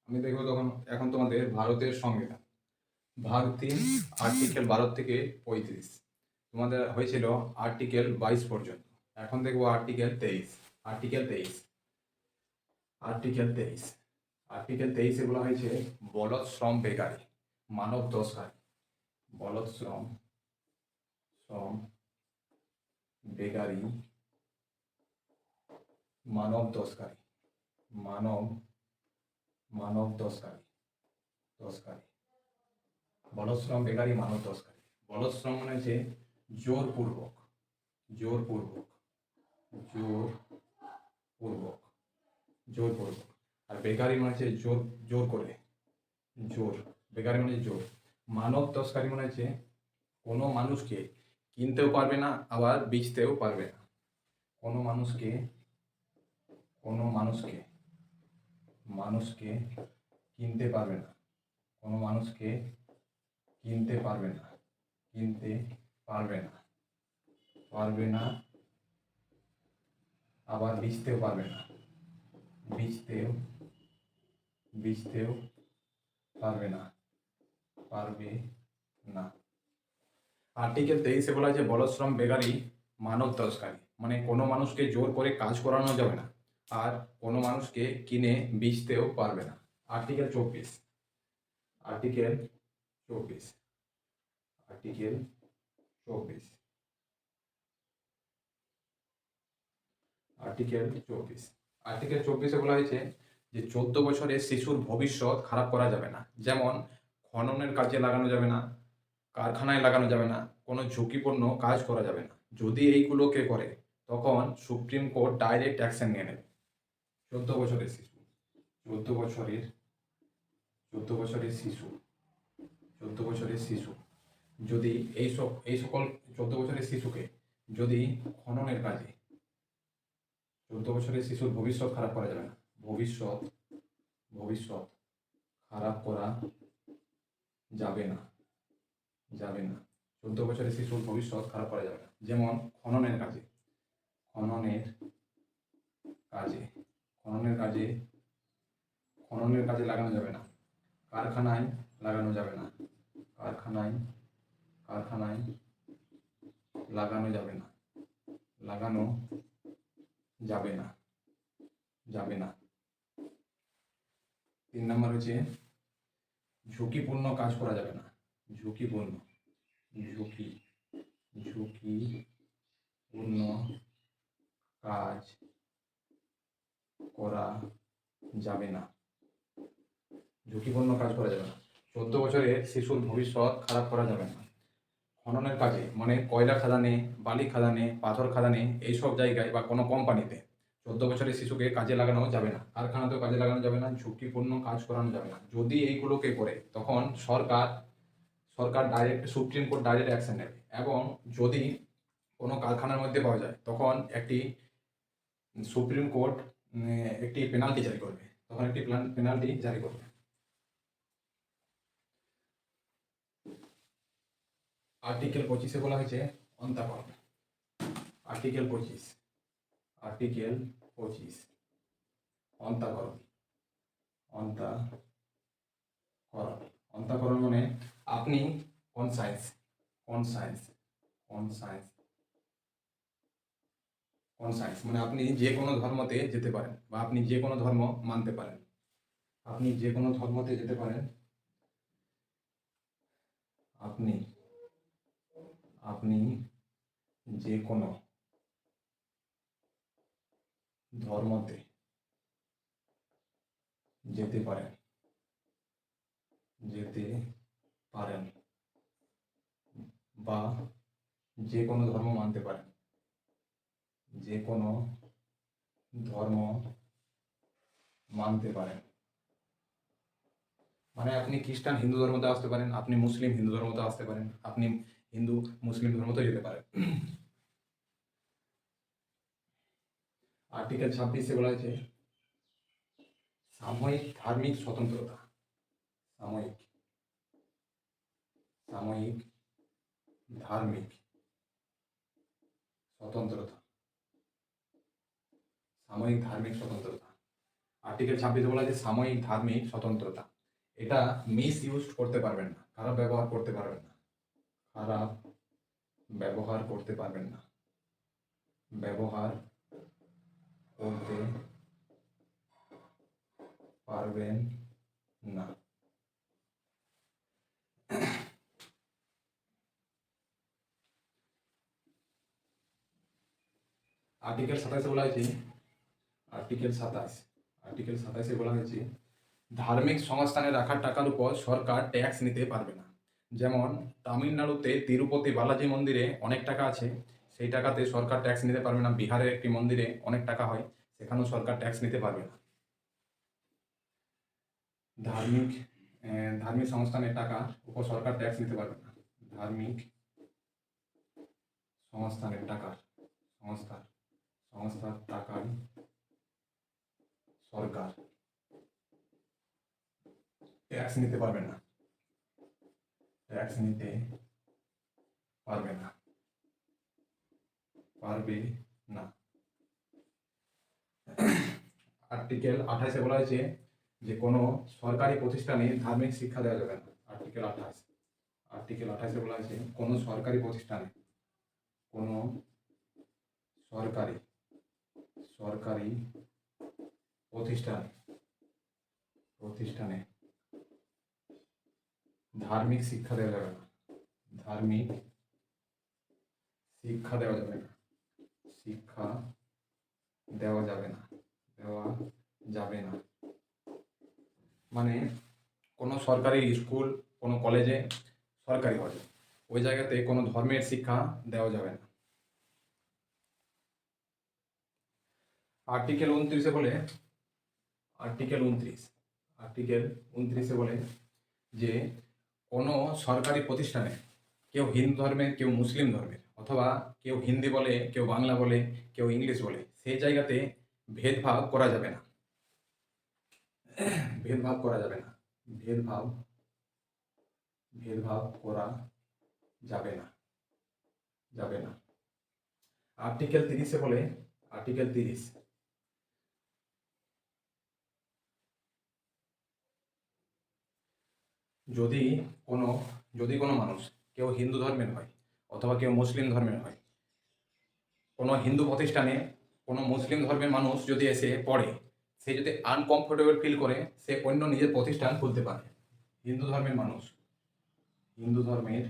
আমি দেখবো তখন এখন তোমাদের ভারতের সংবিধান ভাগ 3 আর্টিকেল 12 থেকে 35 তোমাদের হয়েছিল আর্টিকেল 22 পর্যন্ত। এখন দেখবো আর্টিকেল 23। আর্টিকেল 23 আর্টিকেল 23 আর্টিকেল 23 বলা হয়েছে বলদ শ্রম বেকারী মানব দোষকারী। বলদ শ্রম শ্রম বেকারী মানব দোষকারী মানব মানব দোষকারী বলশ্রম বেকারী মানব দোষকারী। বলশ্রম মানে হচ্ছে জোরপূর্বক জোরপূর্বক জোরপূর্বক জোরপূর্বক। আর বেকারি মানে হচ্ছে জোর জোর করে জোর। বেকারি মানে জোর। মানব তস্করি মানে হচ্ছে কোনো মানুষকে কিনতেও পারবে না আবার বেচতেও পারবে না। কোনো মানুষকে কোনো মানুষকে মানুষকে কিনতে পারবে না। কোনো মানুষকে কিনতে পারবে না কিনতে পারবে না পারবে না আবার বেচতেও পারবে না বেচতেও বেচতেও পারবে না পারবে না। আর্টিকেল 23 বলা আছে বলশ্রম বেকারী মানব তস্করি মানে কোনো মানুষকে জোর করে কাজ করানো যাবে না আর কোনো মানুষকে কিনে বেচতেও পারবে না। Article 24 article 24 article 24 article 24 article 24 বলা হয়েছে যে 14 বছরের শিশুর ভবিষ্যৎ খারাপ করা যাবে না। যেমন খননের কাজে লাগানো যাবে না, কারখানায় লাগানো যাবে না, কোনো ঝুঁকিপূর্ণ কাজ করা যাবে না। যদি এইগুলোকে করে তখন সুপ্রিম কোর্ট ডাইরেক্ট অ্যাকশন নিয়ে নেবে। 14 বছরের শিশু 14 বছরের 14 বছরের শিশু 14 বছরের শিশু যদি এই সকল 14 বছরের শিশুকে যদি খননের কাজে 14 বছরের শিশুর ভবিষ্যৎ খারাপ করা যাবে না। ভবিষ্যৎ ভবিষ্যৎ খারাপ করা যাবে না যাবে না। 14 বছরের শিশুর ভবিষ্যৎ খারাপ করা যাবে না। যেমন খননের কাজে খননের কাজে খননের কাজে খননের কাজে লাগানো যাবে না। কারখানায় লাগানো যাবে না। কারখানায় কারখানায় লাগানো যাবে না লাগানো যাবে না যাবে না। 3 নম্বর হচ্ছে ঝুঁকিপূর্ণ কাজ করা যাবে না। ঝুঁকিপূর্ণ ঝুঁকি ঝুঁকিপূর্ণ কাজ করা যাবে না। ঝুঁকিপূর্ণ কাজ করা যাবে না। 14 বছরের শিশুর ভবিষ্যৎ খারাপ করা যাবে না। খননের কাজে মানে কয়লা খাদানে, বালি খাদানে, পাথর খাদানে এইসব জায়গায় বা কোনো কোম্পানিতে 14 বছরের শিশুকে কাজে লাগানো যাবে না। কারখানাতেও কাজে লাগানো যাবে না। ঝুঁকিপূর্ণ কাজ করানো যাবে না। যদি এইগুলোকে করে তখন সরকার সরকার direct supreme court direct action নেবে। এবং যদি কোনো কারখানার মধ্যে পাওয়া যায় তখন একটি সুপ্রিম কোর্ট একটি পেনাল্টি জারি করবে। তখন একটি পেনাল্টি জারি করবে। আর্টিকেল 25 বলা হয়েছে অন্তাকরণ। আর্টিকেল 25 আর্টিকেল 25 অন্তাকরণ অন্তাকরণ অন্তাকরণ মানে আপনি কোন সায়েন্স কোন সায়েন্স কোন সায়েন্স কোন সায়েন্স মানে আপনি যে কোনো ধর্মতে যেতে পারেন বা আপনি যে কোনো ধর্ম মানতে পারেন। আপনি যে কোনো ধর্মতে যেতে পারেন। আপনি আপনি যে কোনো ধর্মতে যেতে পারেন যেতে পারেন বা যে কোনো ধর্ম মানতে পারেন। যে কোনো ধর্ম মানতে পারেন মানে আপনি খ্রিস্টান হিন্দু ধর্মতে আসতে পারেন, আপনি মুসলিম হিন্দু ধর্মতে আসতে পারেন, আপনি হিন্দু মুসলিম ধর্মতে যেতে পারেন। আর্টিকেল 26 বলা হয়েছে সাময়িক ধার্মিক স্বতন্ত্রতা। সাময়িক সাময়িক ধার্মিক স্বতন্ত্রতা সাময়িক ধার্মিক স্বতন্ত্রতা। আর্টিকেল 26 বলা আছে সাময়িক ধার্মিক স্বতন্ত্রতা। এটা মিস ইউজ করতে পারবেন না, খারাপ ব্যবহার করতে পারবেন না, খারাপ ব্যবহার করতে পারবেন না, ব্যবহার করতে পারবেন না। আর্টিকেল 27 বলা হয়েছে, আর্টিকেল 27 বলা হয়েছে ধার্মিক সংস্থানে রাখার টাকার উপর সরকার ট্যাক্স নিতে পারবে না। যেমন তামিলনাড়ুতে তিরুপতি বালাজি মন্দিরে অনেক টাকা আছে, সেই টাকাতে সরকার ট্যাক্স নিতে পারবে না। বিহারের একটি মন্দিরে অনেক টাকা হয়, সেখানেও সরকার ট্যাক্স নিতে পারবে না। ধার্মিক ধার্মিক সংস্থানের টাকার উপর সরকার ট্যাক্স নিতে পারবে না। ধার্মিক সংস্থানের টাকার সংস্থার টাকায় সরকার ট্যাক্স নিতে পারবে না, ট্যাক্স নিতে পারবে না, পারবে না। আর্টিকেল 28 বলা হয়েছে যে কোনো সরকারি প্রতিষ্ঠানে ধার্মিক শিক্ষা দেওয়া যাবে না। আর্টিকেল 28 বলা হয়েছে কোনো সরকারি প্রতিষ্ঠানে, কোনো সরকারি প্রতিষ্ঠানে ধার্মিক শিক্ষা দেওয়া যাবে না, ধার্মিক শিক্ষা দেওয়া যাবে না, শিক্ষা দেওয়া যাবে না, দেওয়া যাবে না। মানে কোনো সরকারি স্কুল, কোনো কলেজে, সরকারি হয়, ওই জায়গাতে কোনো ধর্মের শিক্ষা দেওয়া যাবে না। আর্টিকেল 29 বলে, আর্টিকেল 29 বলে যে কোনো সরকারি প্রতিষ্ঠানে কেউ হিন্দু ধর্মের, কেউ মুসলিম ধর্মের, অথবা কেউ হিন্দি বলে, কেউ বাংলা বলে, কেউ ইংলিশ বলে, সেই জায়গাতে ভেদভাব করা যাবে না, ভেদভাব করা যাবে না, ভেদভাব করা যাবে না, যাবে না। আর্টিকেল 30 বলে, আর্টিকেল 30 যদি কোনো মানুষ, কেউ হিন্দু ধর্মের হয় অথবা কেউ মুসলিম ধর্মের হয়, কোনো হিন্দু প্রতিষ্ঠানে কোনো মুসলিম ধর্মের মানুষ যদি এসে পড়ে, সে যদি আনকমফোর্টেবল ফিল করে, সে অন্য নিজের প্রতিষ্ঠান খুলতে পারে। হিন্দু ধর্মের মানুষ, হিন্দু ধর্মের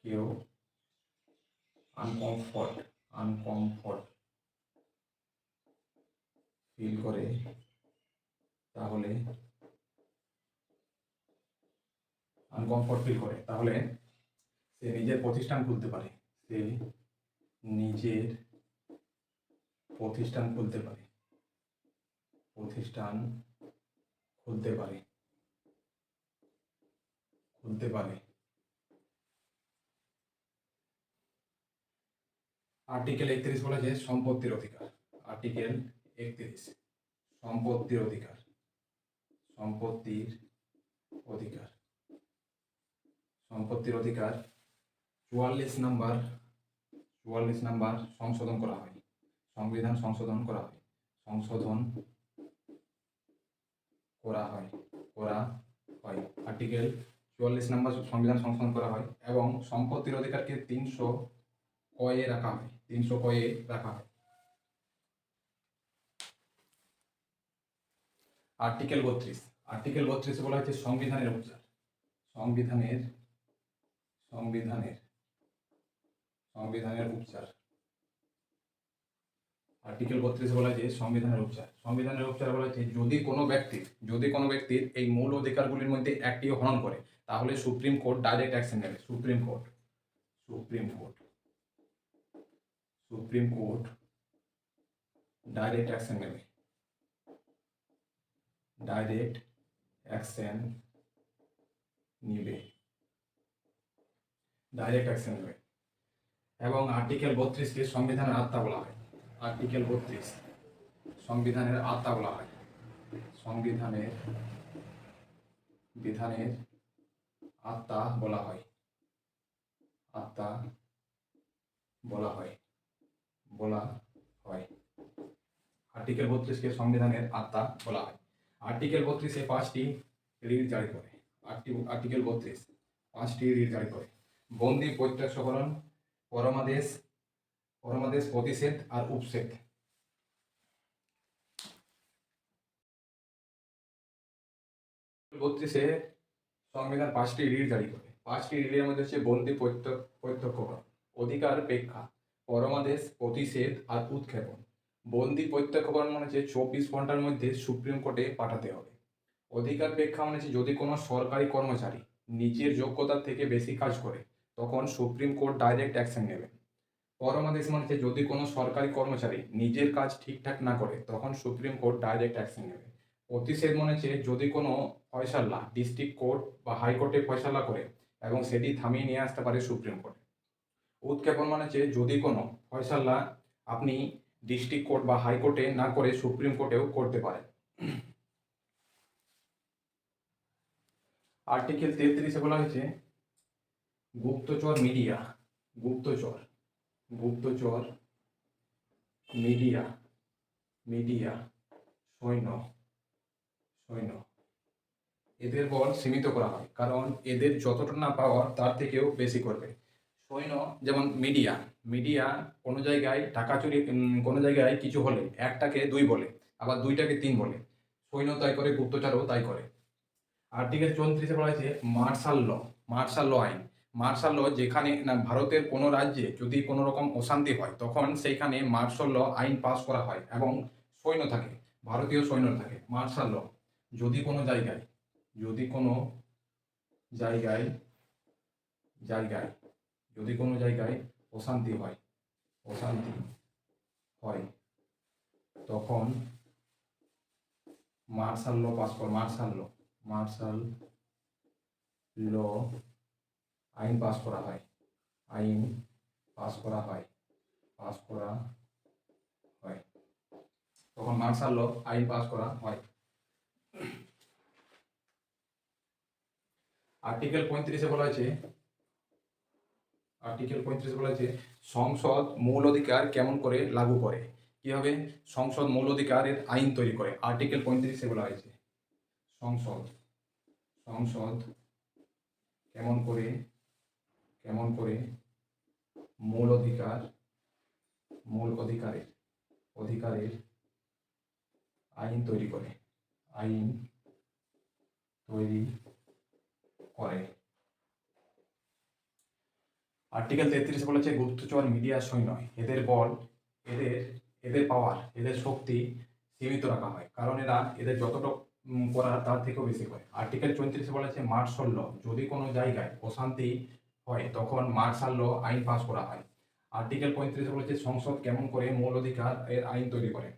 কেউ আনকমফোর্ট ফিল করে, তাহলে সে নিজের প্রতিষ্ঠান খুলতে পারে, সে নিজের প্রতিষ্ঠান খুলতে পারে, আর্টিকেল 31 বলা যে সম্পত্তির অধিকার। আর্টিকেল 31 সম্পত্তির অধিকার, সম্পত্তির অধিকার 44 নাম্বার সংশোধন করা হয়, সংবিধান সংশোধন করা হয়, আর্টিকেল 44 নাম্বার সংবিধান সংশোধন করা হয় এবং সম্পত্তির অধিকারকে 300 কয়ে রাখা হয়। আর্টিকেল 32 বলা হচ্ছে সংবিধানের উচ্চার, আর্টিকেল 32 বলা হয়েছে সংবিধানের উচ্চার বলা হয়েছে যদি কোনো ব্যক্তির এই মূল অধিকারগুলির মধ্যে একটিও হনন করে, তাহলে সুপ্রিম কোর্ট ডাইরেক্ট অ্যাকশন নেবে। সুপ্রিম কোর্ট ডাইরেক্ট অ্যাকশন নেবে, এবং আর্টিকেল 32 কে সংবিধানের আত্মা বলা হয়। আর্টিকেল 32 সংবিধানের আত্মা বলা হয়, বিধানের আত্মা বলা হয়। আর্টিকেল 32কে সংবিধানের আত্মা বলা হয়। আর্টিকেল 32 5টি রিট জারি করে। আর্টিকেল 32 5টি রিট জারি করে। বন্দি প্রত্যক্ষকরণ, পরমাদেশ প্রতিষেধ আর উপসেধ। বত্রিশে সংবিধান 5টি রিট জারি করে। 5টি রিটের মধ্যে হচ্ছে বন্দি প্রত্যক্ষকরণ, অধিকার প্রেক্ষা, পরমাদেশ প্রতিষেধ আর উৎক্ষেপণ। বন্দি প্রত্যক্ষকরণ মানে হচ্ছে 24 ঘন্টার মধ্যে সুপ্রিম কোর্টে পাঠাতে হবে। অধিকার প্রেক্ষা মানে হচ্ছে যদি কোনো সরকারি কর্মচারী নিজের যোগ্যতার থেকে বেশি কাজ করে তখন সুপ্রিম কোর্ট ডাইরেক্ট অ্যাকশন নেবে। পরমাদেশ মানে হচ্ছে যদি কোনো সরকারি কর্মচারী নিজের কাজ ঠিকঠাক না করে তখন সুপ্রিম কোর্ট ডাইরেক্ট অ্যাকশন নেবে। প্রতিষেধ মনে হচ্ছে যদি কোনো ফয়সালা ডিস্ট্রিক্ট কোর্ট বা হাইকোর্টে ফয়সালা করে এবং সেটি থামিয়ে নিয়ে আসতে পারে সুপ্রিম কোর্টে। উৎক্ষেপণ মানে হচ্ছে যদি কোনো ফয়সালা আপনি ডিস্ট্রিক্ট কোর্ট বা হাইকোর্টে না করে সুপ্রিম কোর্টেও করতে পারেন। আর্টিকেল 33-এ বলা হয়েছে গুপ্তচর মিডিয়া, গুপ্তচর মিডিয়া সৈন্য এদের বল সীমিত করা হয়, কারণ এদের যতটা না পাওয়ার তার থেকেও বেশি করবে। সৈন্য যেমন মিডিয়া কোনো জায়গায় টাকা চুরি, কোনো জায়গায় কিছু হলে একটাকে 2 বলে, আবার 2টাকে 3 বলে। সৈন্য তাই করে, গুপ্তচরও তাই করে। আর্টিকেল 34-এ বলা হয়েছে মার্শাল ল আইন। মার্শাল ল যেখানে না ভারতের কোনো রাজ্যে যদি কোনো রকম অশান্তি হয় তখন সেইখানে মার্শাল ল আইন পাস করা হয় এবং সৈন্য থাকে, ভারতীয় সৈন্য থাকে। মার্শাল ল যদি কোনো জায়গায় অশান্তি হয় তখন মার্শাল ল আইন পাস করা হয়। তখন মার্শাল ল আইন পাস করা হয়। আর্টিকেল 35-এ বলা হয়েছে সংসদ মূল অধিকার কেমন করে লাগু করে, কিভাবে সংসদ মূল অধিকারের আইন তৈরি করে। আর্টিকেল 35-এ বলা হয়েছে সংসদ কেমন করে মূল অধিকারের আইন তৈরি করে। আর্টিকেল 33 বলেছে গুপ্তচর মিডিয়া সৈন্য এদের পাওয়ার, এদের শক্তি সীমিত রাখা হয়, কারণ এদের যতটা করার তার থেকেও বেশি করে। আর্টিকেল 34 বলেছে মার্শাল ল যদি কোনো জায়গায় অশান্তি হয় তখন মার্শাল ল আইন পাস করা হয়। আর্টিকেল 35 বলেছে সংসদ কেমন করে মূল অধিকার এর আইন তৈরি করে।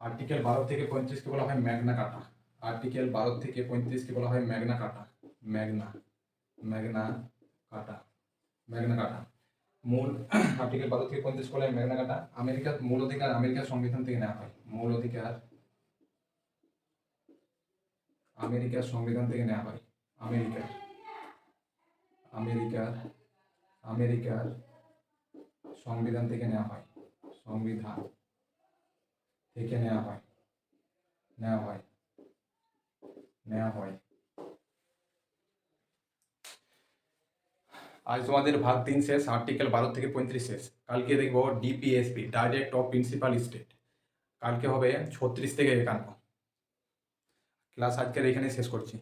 আর্টিকেল 12 থেকে 35-কে বলা হয় ম্যাগনা কাটা। আর্টিকেল 12 থেকে 35-কে বলা হয় ম্যাগনা কাটা। মূল আর্টিকেল 12 থেকে 35 বলা হয় ম্যাগনা কাটা। আমেরিকার মূল অধিকার আমেরিকার সংবিধান থেকে নেওয়া হয়। আমেরিকার সংবিধান থেকে নেওয়া হয়। আমেরিকার সংবিধান থেকে নেওয়া হয়। আজ তোমাদের ভাগ 3 শেষ, আর্টিকেল 12 থেকে 35 শেষ। কালকে দেখবো DPSP, direct of principal state. কালকে হবে 36 থেকে 51। ক্লাস আজকের এখানে শেষ করছি।